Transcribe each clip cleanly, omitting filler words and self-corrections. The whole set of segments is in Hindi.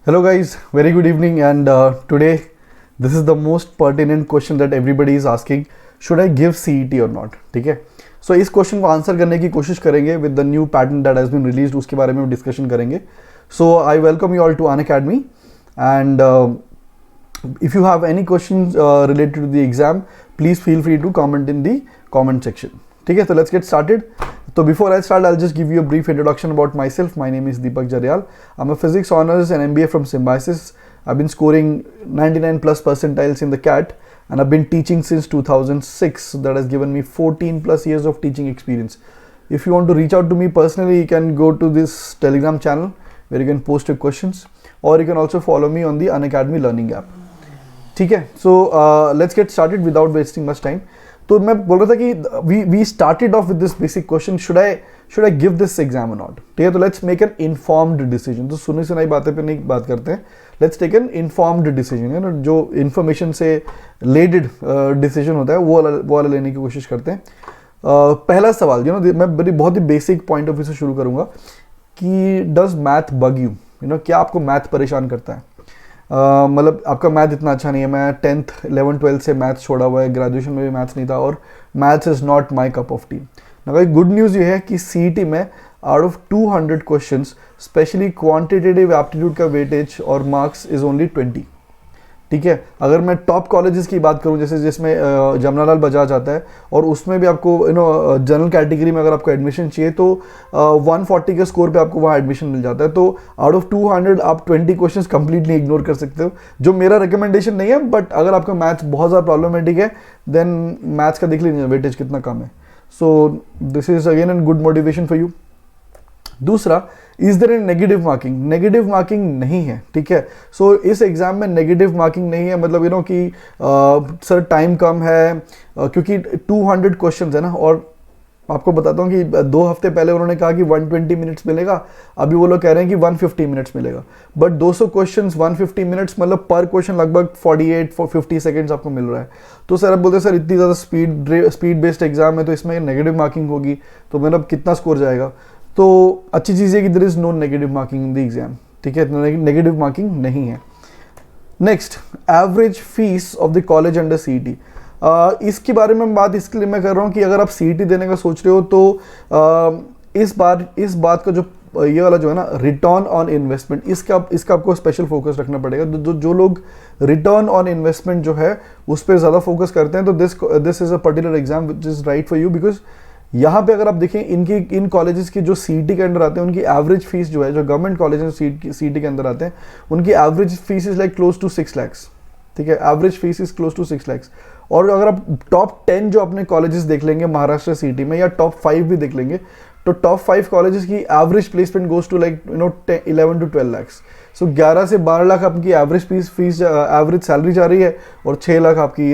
Hello guys, very good evening and today this is the most pertinent question that everybody is asking. Should I give CET or not? ठीक है. So इस क्वेश्चन को आंसर करने की कोशिश करेंगे with the new pattern that has been released. उसके बारे में डिस्कशन करेंगे. So I welcome you all to Unacademy and if you have any questions related to the exam, please feel free to comment in the comment section. ठीक है, so let's get started. So before I start, I'll just give you a brief introduction about myself. My name is Deepak Jaryal. I'm a physics honors and MBA from Symbiosis. I've been scoring 99 plus percentiles in the CAT and I've been teaching since 2006. So that has given me 14 plus years of teaching experience. If you want to reach out to me personally, you can go to this Telegram channel where you can post your questions, or you can also follow me on the Unacademy Learning app. ठीक है, so let's get started without wasting much time. तो मैं बोल रहा था कि we started off with this basic question, should I give this exam और नॉट. ठीक है, तो let's make an informed decision. तो सुनी सुनाई बातें पे नहीं बात करते हैं, let's take an informed decision. है ना, जो इन्फॉर्मेशन से लेडेड डिसीजन होता है वो वाला लेने की कोशिश करते हैं. पहला सवाल मैं बहुत ही बेसिक पॉइंट ऑफ व्यू से शुरू करूंगा कि डज मैथ बग यू. क्या आपको मैथ परेशान करता है? मतलब आपका मैथ इतना अच्छा नहीं है. मैं 10th 11th 12th से मैथ्स छोड़ा हुआ है, ग्रेजुएशन में भी मैथ्स नहीं था और maths is not my cup of T. मगर गुड न्यूज़ ये है कि सीईटी में out of 200 questions specially quantitative aptitude का वेटेज और मार्क्स इज़ ओनली 20. ठीक है, अगर मैं टॉप कॉलेजेस की बात करूं जैसे जिसमें जमनालाल बजाज आता है और उसमें भी आपको जनरल कैटेगरी में अगर आपको एडमिशन चाहिए तो 140 के स्कोर पे आपको वहाँ एडमिशन मिल जाता है. तो आउट ऑफ 200 आप 20 क्वेश्चंस कंप्लीटली इग्नोर कर सकते हो, जो मेरा रिकमेंडेशन नहीं है. बट अगर आपका मैथ्स बहुत ज़्यादा प्रॉब्लमेटिक है देन मैथ्स का देख लीजिए वेटेज कितना कम है. So this is again an good motivation for you. दूसरा, is there any negative marking? Negative marking नहीं है. ठीक है, सो इस एग्जाम में नेगेटिव मार्किंग नहीं है. मतलब कि सर टाइम कम है क्योंकि 200 क्वेश्चंस है ना. और आपको बताता हूँ कि 2 हफ्ते पहले उन्होंने कहा कि 120 मिनट्स मिलेगा, अभी वो लोग कह रहे हैं कि 150 मिनट्स मिलेगा. बट 200 क्वेश्चंस 150 मिनट्स, मतलब पर क्वेश्चन लगभग 48-50 सेकेंड्स आपको मिल रहा है. तो सर अब बोलते हैं सर इतनी ज़्यादा स्पीड बेस्ड एग्जाम है तो इसमें नेगेटिव मार्किंग होगी, तो मतलब कितना स्कोर जाएगा? तो अच्छी चीज़ है कि there is no negative marking in the exam. ठीक है, नेगेटिव मार्किंग नहीं है. Next, average fees of the college under CET. इसके बारे में बात इसके लिए मैं कर रहा हूँ कि अगर आप सीईटी देने का सोच रहे हो तो इस बात का जो ये वाला जो है ना रिटर्न ऑन इन्वेस्टमेंट, इसका आपको स्पेशल फोकस रखना पड़ेगा. जो लोग रिटर्न ऑन इन्वेस्टमेंट जो है उस पर ज़्यादा फोकस करते हैं तो this is a particular exam which is right for you. Because यहाँ पे अगर आप देखें इन कॉलेजेस की जो सीईटी के अंदर आते हैं उनकी एवरेज फीस जो है, जो गवर्नमेंट कॉलेज सीईटी के अंदर आते हैं उनकी average fees is like close to 6 lakhs. ठीक है, average fees is close to 6 lakhs. और अगर आप टॉप 10 जो अपने कॉलेजेस देख लेंगे महाराष्ट्र सीईटी में या टॉप 5 भी देख लेंगे तो टॉप 5 कॉलेजेस की average placement goes to like 11 to 12 lakhs. So 11 से 12 लाख आपकी एवरेज फीस एवरेज सैलरी जा रही है और 6 लाख आपकी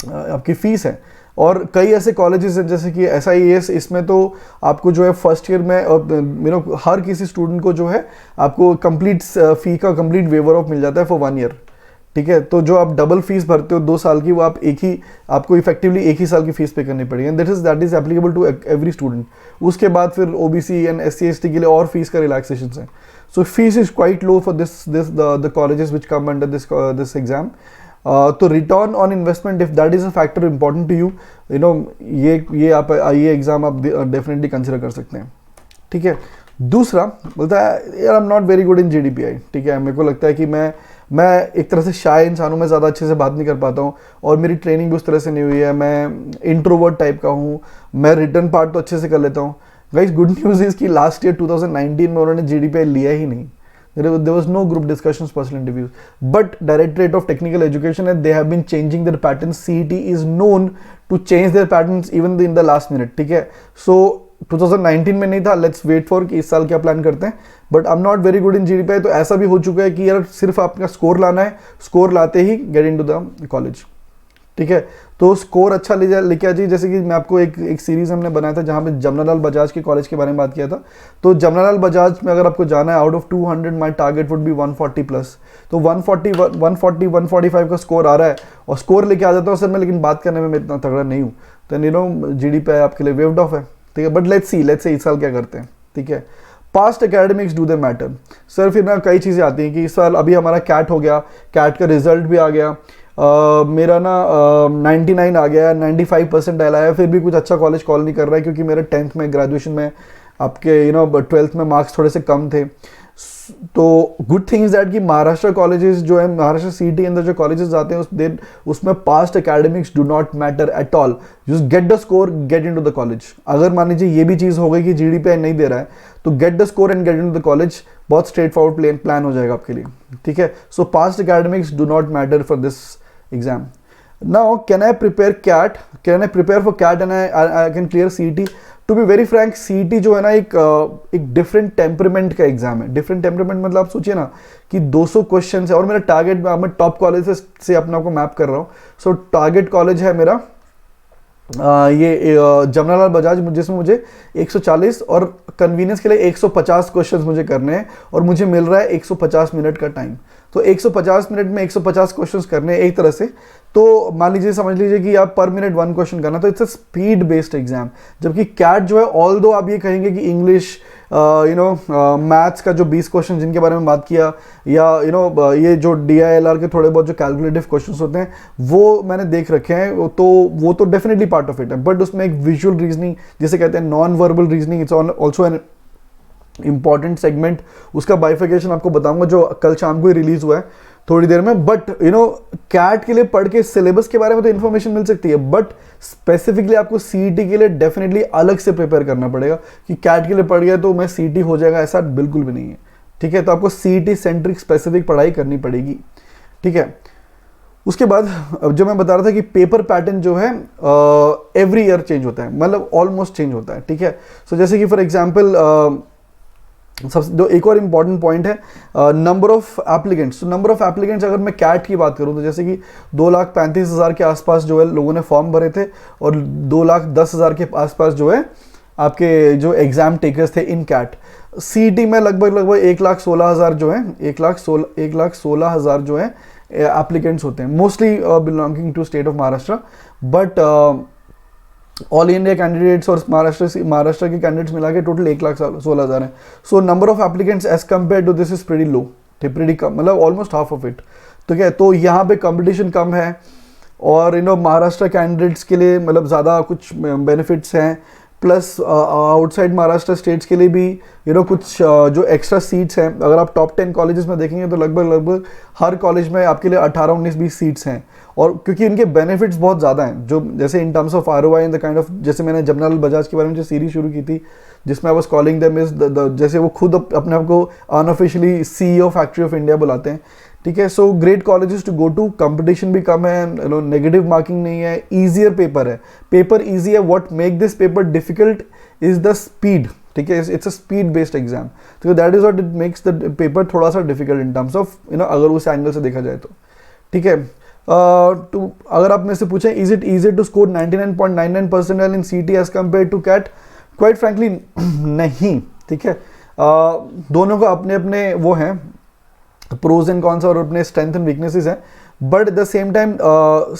आपकी फीस है. और कई ऐसे कॉलेजेस हैं जैसे कि SIAS, इसमें तो आपको जो है फर्स्ट ईयर में हर किसी स्टूडेंट को जो है आपको कंप्लीट फी का कंप्लीट वेवर ऑफ मिल जाता है फॉर 1 year. ठीक है, तो जो आप डबल फीस भरते हो 2 साल की, वो आप आपको इफेक्टिवली एक ही साल की फीस पे करनी पड़ेगी. And that is applicable to every student. उसके बाद फिर OBC एंड SC/ST के लिए और फीस का रिलैक्सेशन है. So fees is quite low for the colleges which come under this exam. तो return on investment if that is a factor important to you, ये एग्जाम आप डेफिनेटली कंसिडर कर सकते हैं. ठीक है, दूसरा बोलता है यार I am not very good in GDPI. ठीक है, मेरे को लगता है कि मैं एक तरह से शाय इंसान हूँ, मैं ज़्यादा अच्छे से बात नहीं कर पाता हूँ और मेरी ट्रेनिंग भी उस तरह से नहीं हुई है. मैं इंट्रोवर्ट टाइप का हूँ. मैं रिटर्न पार्ट तो अच्छे से कर लेता हूँ. गाइस, गुड न्यूज़ इज कि लास्ट ईयर 2019 में उन्होंने GDPI लिया ही नहीं. There was no group discussions, personal interviews. But Directorate of Technical Education, they have been changing their patterns. CET is known to change their patterns even in the last minute. ठीक है, so 2019 में नहीं था. Let's wait for कि इस साल क्या प्लान करते हैं. But I'm not very good in GDPI. तो ऐसा भी हो चुका है कि यार सिर्फ आपका स्कोर लाना है, score latte he get into the college. ठीक है, तो स्कोर अच्छा लेके आ जाइए. जैसे कि मैं आपको एक सीरीज हमने बनाया था जहाँ पे जमनालाल बजाज के कॉलेज के बारे में बात किया था. तो जमनालाल बजाज में अगर आपको जाना है, out of 200 my target would be 140 plus. तो 145 का स्कोर आ रहा है और स्कोर लेके आ जाता हूँ सर मैं, लेकिन बात करने में मैं इतना तगड़ा नहीं हूँ. तो GDPI आपके लिए वेव्ड ऑफ है. ठीक है, बट लेट्स सी इस साल क्या करते हैं. ठीक है, past academics do they matter? Sir फिर ना कई चीज़ें आती हैं कि इस साल अभी हमारा कैट हो गया, कैट का रिजल्ट भी आ गया, मेरा ना 99 आ गया, 95% आया, फिर भी कुछ अच्छा कॉलेज कॉल नहीं कर रहा है क्योंकि मेरे 10th में ग्रेजुएशन में आपके 12th में मार्क्स थोड़े से कम थे। तो गुड थिंग इज दैट कि महाराष्ट्र कॉलेजेस जो है, महाराष्ट्र सीटी अंदर जो कॉलेजेस आते हैं उसमें past academics do not matter at all. Just get the score, get into the college. अगर मान लीजिए ये भी चीज़ हो गई कि जीडीपीआई नहीं दे रहा है तो get the score and get into the college, बहुत स्ट्रेट फॉरवर्ड प्लान हो जाएगा आपके लिए, ठीक है। सो past academics do not matter for this exam. Now, can I prepare CAT? Can I prepare for CAT and I can clear CET? To be very frank, CET जो है ना एक डिफरेंट टेम्परमेंट का एग्जाम है। डिफरेंट टेम्परमेंट मतलब आप सोचिए ना कि 200 क्वेश्चन है और मेरा टारगेट, मैं टॉप कॉलेज से अपने आप को मैप कर रहा हूँ। सो टारगेट कॉलेज है मेरा ये जमनालाल बजाज, जिसमें मुझे 140 और कन्वीनियंस के लिए 150 क्वेश्चंस मुझे करने हैं और मुझे मिल रहा है 150 मिनट का टाइम। तो 150 मिनट में 150 क्वेश्चंस करने हैं एक तरह से। तो मान लीजिए, समझ लीजिए कि आप पर मिनट 1 क्वेश्चन करना, तो it's a speed based exam. जबकि कैट जो है, ऑल दो आप ये कहेंगे कि इंग्लिश मैथ्स का जो 20 क्वेश्चन जिनके बारे में बात किया, या ये जो DILR के थोड़े बहुत जो कैलकुलेटिव क्वेश्चंस होते हैं वो मैंने देख रखे हैं, तो वो तो डेफिनेटली पार्ट ऑफ इट है। बट उसमें एक विजुअल रीजनिंग जिसे कहते हैं, non verbal reasoning, it's also an important segment. उसका बाइफिकेशन आपको बताऊंगा जो कल शाम को ही रिलीज हुआ है थोड़ी देर में। बट कैट के लिए पढ़ के सिलेबस के बारे में तो इन्फॉर्मेशन मिल सकती है, बट स्पेसिफिकली आपको CET के लिए डेफिनेटली अलग से प्रिपेयर करना पड़ेगा कि कैट के लिए पढ़ गया तो मैं CET हो जाएगा, ऐसा बिल्कुल भी नहीं है, ठीक है। तो आपको CET सेंट्रिक स्पेसिफिक पढ़ाई करनी पड़ेगी, ठीक है। उसके बाद जो मैं बता रहा था कि पेपर पैटर्न जो है एवरी ईयर चेंज होता है, मतलब ऑलमोस्ट चेंज होता है, ठीक है। सो जैसे कि फॉर एग्जाम्पल जो एक और इम्पॉर्टेंट पॉइंट है, नंबर ऑफ एप्लीकेंट्स। तो नंबर ऑफ एप्लीकेंट्स अगर मैं कैट की बात करूं तो जैसे कि 2,35,000 के आसपास जो है लोगों ने फॉर्म भरे थे और 2,10,000 के आसपास जो है आपके जो एग्जाम टेकर्स थे इन कैट। CET में लगभग 1,16,000 जो है 1,16,000 जो है एप्लीकेंट्स होते हैं, mostly belonging to state of Maharashtra. But all India candidates और महाराष्ट्र के कैंडिडेट्स मिला के टोटल 1,16,000 है। So number of applicants as compare to this is pretty low, pretty कम, मतलब ऑलमोस्ट हाफ ऑफ इट। तो क्या है, तो यहाँ पे कंपटीशन कम है और महाराष्ट्र कैंडिडेट्स के लिए मतलब ज़्यादा कुछ बेनिफिट्स हैं, प्लस आउटसाइड महाराष्ट्र स्टेट्स के लिए भी कुछ जो एक्स्ट्रा सीट्स हैं। अगर आप टॉप 10 कॉलेजेस में देखेंगे तो लगभग हर कॉलेज में आपके लिए 18, 19, 20 सीट्स हैं। और क्योंकि इनके बेनिफिट्स बहुत ज़्यादा हैं, जो जैसे in terms of ROI in the kind of, जैसे मैंने जमनालाल बजाज के बारे में जो सीरीज शुरू की थी जिसमें I was calling them is जैसे वो खुद अपने आप को unofficially CEO factory of India बुलाते हैं, ठीक है। So great colleges to go to, competition भी कम है, नेगेटिव मार्किंग नहीं है, ईजियर पेपर है, पेपर ईजी है। What make this paper difficult is the speed, ठीक है। It's a speed based exam, तो that is what it makes the paper थोड़ा सा डिफिकल्ट इन टर्म्स ऑफ अगर उस एंगल से देखा जाए तो, ठीक है। तो अगर आप मेरे से पूछें is it easy to score 99.99 percentile in CET as compare to CAT, quite frankly नहीं, ठीक है। दोनों का अपने अपने वो हैं प्रोज एंड कॉन्स और अपने स्ट्रेंथ एंड वीकनेसेस हैं। But at the same time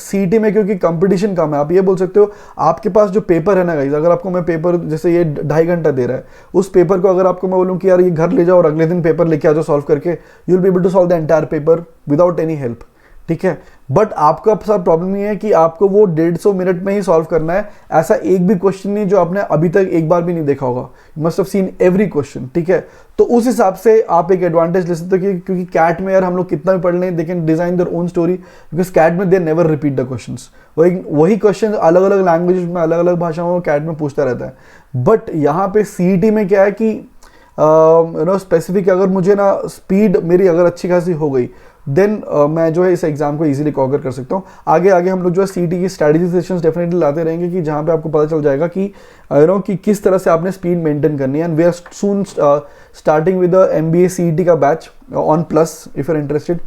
CET में क्योंकि कंपटीशन कम है, आप ये बोल सकते हो आपके पास जो पेपर है ना गाइस, अगर आपको मैं पेपर जैसे ये 2.5 घंटा दे रहा है, उस पेपर को अगर आपको मैं बोलूँ कि यार ये घर ले जाओ और अगले दिन पेपर लेके आ जाओ सॉल्व करके, you will be able to solve the entire paper without any help, ठीक है। बट आपका साथ प्रॉब्लम ये है कि आपको वो 150 मिनट में ही सॉल्व करना है। ऐसा एक भी क्वेश्चन नहीं जो आपने अभी तक एक बार भी नहीं देखा होगा, you must have seen every question, ठीक है। तो उस हिसाब से आप एक एडवांटेज ले सकते हो क्योंकि कैट में यार हम लोग कितना भी पढ़ लें, they can design their own story, because CAT में they never repeat the questions. वही क्वेश्चन अलग अलग लैंग्वेज में, अलग अलग भाषाओं में कैट में पूछता रहता है। बट यहाँ पे CET में क्या है कि स्पेसिफिक अगर मुझे ना स्पीड मेरी अगर अच्छी खासी हो गई देन मैं जो है इस एग्जाम को इजीली कॉगर कर सकता हूँ। आगे आगे हम लोग जो है CET की स्ट्रैटेजी सेशंस डेफिनेटली लाते रहेंगे कि जहाँ पे आपको पता चल जाएगा कि कि किस तरह से आपने स्पीड मेंटेन करनी है। And we are soon starting with the MBA CET का batch on plus if you are interested,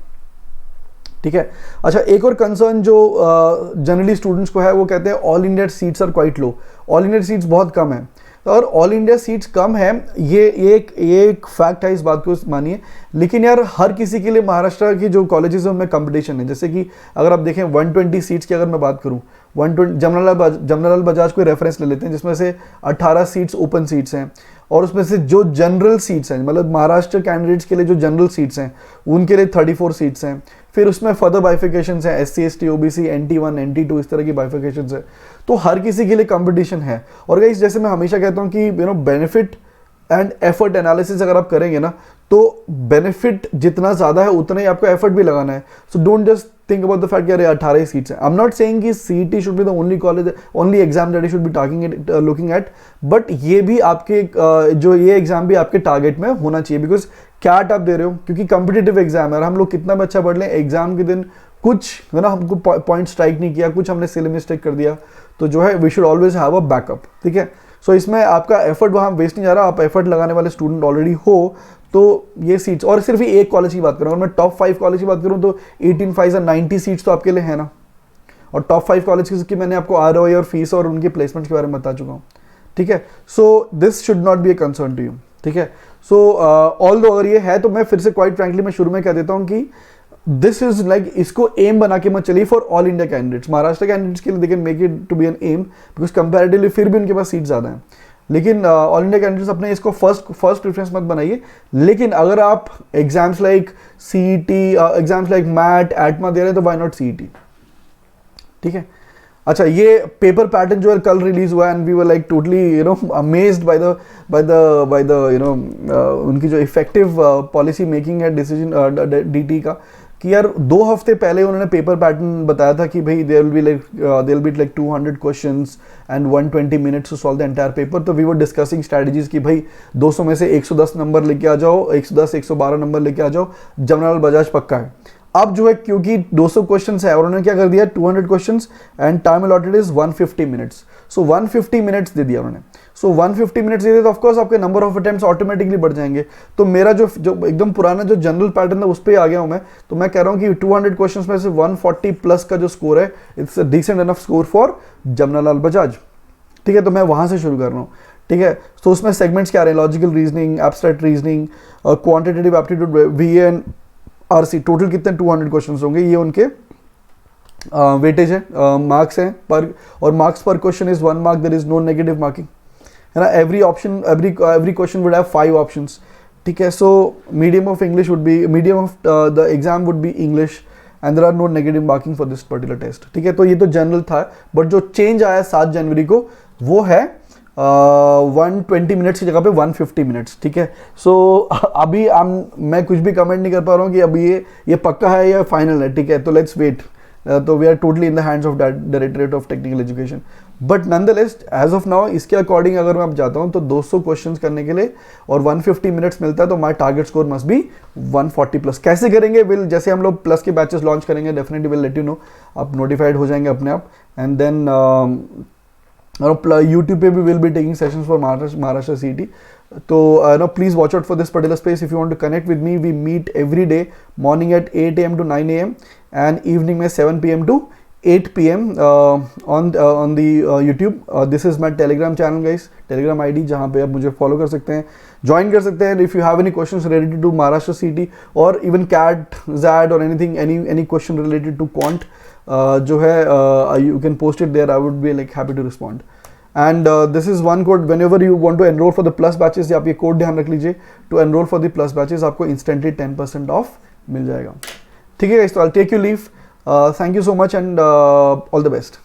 ठीक है। अच्छा, एक और कंसर्न जो जनरली स्टूडेंट्स को है वो कहते हैं all India seats are quite low, all India seats बहुत कम है। और ऑल इंडिया सीट्स कम है ये एक फैक्ट है, इस बात को मानिए। लेकिन यार हर किसी के लिए महाराष्ट्र की जो कॉलेजेस हैं उनमें कंपटीशन है। जैसे कि अगर आप देखें 120 सीट्स की अगर मैं बात करूं, 120 जमनालाल बजाज को रेफरेंस ले लेते हैं जिसमें से 18 सीट्स ओपन सीट्स हैं और उसमें से जो जनरल सीट्स हैं मतलब महाराष्ट्र कैंडिडेट्स के लिए जो जनरल सीट्स हैं उनके लिए 34 सीट्स हैं। फिर उसमें फर्दर बाइफिकेशंस हैं SC ST OBC NT1 NT2 इस तरह की बाइफिकेशंस है। तो हर किसी के लिए कंपटीशन है। और गाइस जैसे मैं हमेशा कहता हूँ कि बेनिफिट एंड एफर्ट एनालिसिस अगर आप करेंगे ना तो बेनिफिट जितना ज़्यादा है उतना ही आपको एफर्ट भी लगाना है। So don't just think about the fact कि अरे 18 सीट्स हैं। आई एम नॉट सेइंग कि CET should be the only college only exam that you should be looking at, but ये भी आपके जो ये एग्जाम भी आपके टारगेट में होना चाहिए बिकॉज कैट आप दे रहे हो क्योंकि कॉम्पिटिटिव एग्जाम है। हम लोग कितना भी अच्छा पढ़ लें एग्जाम के दिन कुछ है ना हमको पॉइंट स्ट्राइक नहीं किया, कुछ हमने सिली मिस्टेक कर दिया तो जो है we should always have a backup. ठीक है, सो इसमें आपका एफर्ट वहाँ वेस्ट नहीं जा रहा, आप एफर्ट लगाने वाले स्टूडेंट ऑलरेडी हो तो ये सीट्स। और सिर्फ एक कॉलेज की बात करूँ, अगर मैं टॉप 5 कॉलेज की बात करूँ तो 18 5 और 90 सीट्स तो आपके लिए है ना। और टॉप 5 कॉलेज की मैंने आपको ROI और फीस और उनके प्लेसमेंट के बारे में बता चुका हूँ। ठीक है, so this should not be a concern to you. ठीक है, सो ऑल दो अगर ये है तो मैं फिर से क्वाइट फ्रैंकली मैं शुरू में कह देता हूँ कि दिस इज लाइक इसको एम बना के मत चलिए for all India candidates. Maharashtra candidates के लिए they can make it to be an aim because comparatively फिर भी उनके पास सीट ज़्यादा है। लेकिन ऑल इंडिया कैंडिडेट्स अपने इसको फर्स्ट प्रेफरेंस मत बनाइए। लेकिन अगर आप exams like CET exams like MAT ATMA दे रहे हैं तो व्हाई नॉट CET। ठीक है, अच्छा ये पेपर पैटर्न जो है कल रिलीज हुआ and we were like totally amazed by the उनकी जो इफेक्टिव पॉलिसी मेकिंग है डिसीजन DT का कि यार 2 हफ्ते पहले उन्होंने पेपर पैटर्न बताया था कि भाई there will be like 200 questions and 120 minutes to solve the entire paper. तो वी वर डिस्कसिंग स्ट्रेटजीज कि भाई 200 में से 110 नंबर लेके आ जाओ, 110 112 नंबर लेके आ जाओ, जमनालाल बजाज पक्का है। अब जो है क्योंकि 200 क्वेश्चंस है और उन्होंने क्या कर दिया 200 questions and time allotted is 150 minutes. So 150 minutes दे दिया उन्होंने। सो 150 मिनट्स दे दिए तो ऑफकोर्स आपके नंबर ऑफ अटेम्प्ट्स ऑटोमेटिकली बढ़ जाएंगे। तो मेरा जो एकदम पुराना जो जनरल पैटर्न है उस पर आ गया हूं मैं। तो मैं कह रहा हूं कि 200 क्वेश्चंस में से 140 प्लस का जो स्कोर है it's a decent enough score for Jamnalal Bajaj. ठीक है, तो मैं वहां से शुरू कर रहा हूँ। ठीक है, तो उसमें सेगमेंट्स क्या रहे हैं, logical reasoning, abstract reasoning, quantitative aptitude, VA and RC। Total कितने 200 क्वेश्चंस होंगे, ये उनके वेटेज है, मार्क्स हैं पर, और मार्क्स पर question is 1 mark, there is no negative marking है ना। Every option every question would have 5 options. ठीक है, so medium of English would be medium of the exam would be English and there are no negative marking for this particular test. ठीक है, तो ये तो जनरल था, बट जो चेंज आया 7 जनवरी को वो है 120 मिनट्स की जगह पे 150 मिनट्स। ठीक है, सो अभी मैं कुछ भी कमेंट नहीं कर पा रहा हूँ कि अभी ये पक्का है या फाइनल है। ठीक है, तो लेट्स वेट। तो we are totally in the hands of directorate of technical education, but nonetheless as of now इसके अकॉर्डिंग अगर मैं अब जाता हूँ तो 200 क्वेश्चंस करने के लिए और 150 मिनट्स मिलता है तो my target score must be 140 plus. कैसे करेंगे, जैसे हम लोग प्लस के बैचेस लॉन्च करेंगे definitely will let you know, आप नोटिफाइड हो जाएंगे अपने आप। एंड देन YouTube पे भी will be taking sessions for Maharashtra CET। तो please watch out for this particular space. If you want to connect with me, we meet every day morning at 8 AM to 9 AM and evening में 7 PM to 8 PM on the YouTube. This is my Telegram channel guys, Telegram ID जहाँ पे आप मुझे फॉलो कर सकते हैं, ज्वाइन कर सकते हैं। If you have any questions related to Maharashtra CET और इवन CAT, ZAD और anything, any question related to quant जो है you can post it there. I would be like happy to respond. And this is one code whenever you want to enroll for the plus batches, आप ये कोड ध्यान रख लीजिए, to enroll for the plus batches आपको instantly 10% off मिल जाएगा। ठीक है guys, तो I'll take you leave. Thank you so much and all the best.